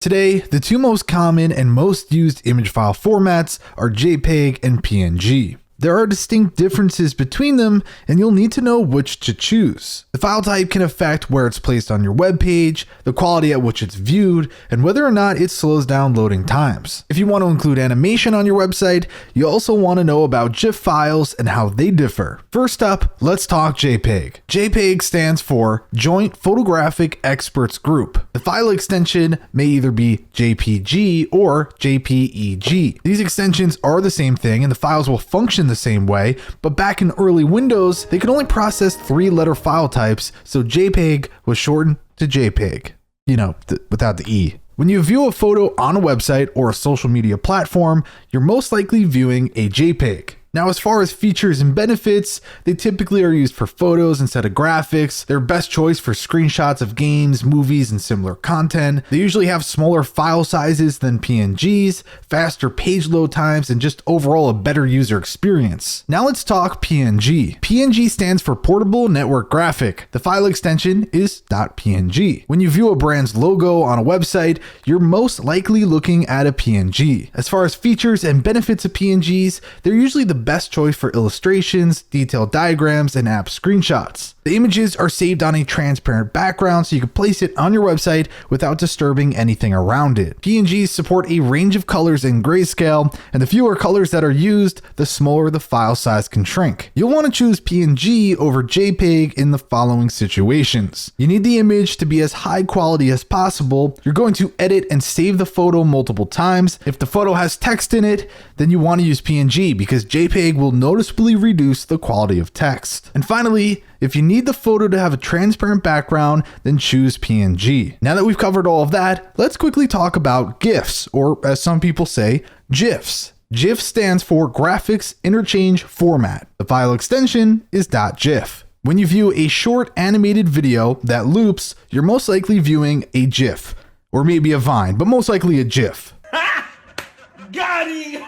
Today, the two most common and most used image file formats are JPEG and PNG. There are distinct differences between them, and you'll need to know which to choose. The file type can affect where it's placed on your web page, the quality at which it's viewed, and whether or not it slows down loading times. If you want to include animation on your website, you also want to know about GIF files and how they differ. First up, let's talk JPEG. JPEG stands for Joint Photographic Experts Group. The file extension may either be JPG or JPEG. These extensions are the same thing, and the files will function the same way, but back in early Windows, they could only process 3-letter file types, so JPEG was shortened to JPEG. You know, without the E. When you view a photo on a website or a social media platform, you're most likely viewing a JPEG. Now, as far as features and benefits, they typically are used for photos instead of graphics. They're best choice for screenshots of games, movies, and similar content. They usually have smaller file sizes than PNGs, faster page load times, and just overall a better user experience. Now let's talk PNG. PNG stands for Portable Network Graphic. The file extension is .png. When you view a brand's logo on a website, you're most likely looking at a PNG. As far as features and benefits of PNGs, they're usually the best choice for illustrations, detailed diagrams, and app screenshots. The images are saved on a transparent background so you can place it on your website without disturbing anything around it. PNGs support a range of colors and grayscale, and the fewer colors that are used, the smaller the file size can shrink. You'll want to choose PNG over JPEG in the following situations. You need the image to be as high quality as possible. You're going to edit and save the photo multiple times. If the photo has text in it, then you want to use PNG because JPEG will noticeably reduce the quality of text. And finally, if you need the photo to have a transparent background, then choose PNG. Now that we've covered all of that, let's quickly talk about GIFs, or as some people say, GIFs. GIF stands for Graphics Interchange Format. The file extension is .gif. When you view a short animated video that loops, you're most likely viewing a GIF, or maybe a Vine, but most likely a GIF.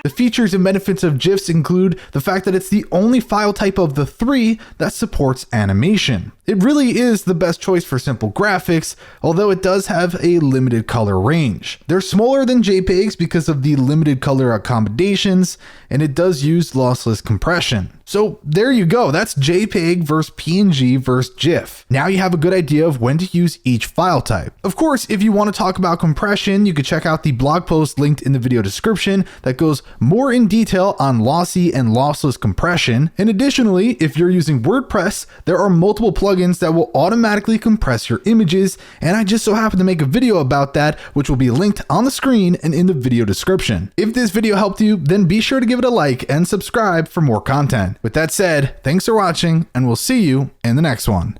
The features and benefits of GIFs include the fact that it's the only file type of the 3 that supports animation. It really is the best choice for simple graphics, although it does have a limited color range. They're smaller than JPEGs because of the limited color accommodations, and it does use lossless compression. So there you go, that's JPEG versus PNG versus GIF. Now you have a good idea of when to use each file type. Of course, if you want to talk about compression, you can check out the blog post linked in the video description that goes more in detail on lossy and lossless compression. And additionally, if you're using WordPress, there are multiple plugins that will automatically compress your images, and I just so happen to make a video about that, which will be linked on the screen and in the video description. If this video helped you, then be sure to give it a like and subscribe for more content. With that said, thanks for watching, and we'll see you in the next one.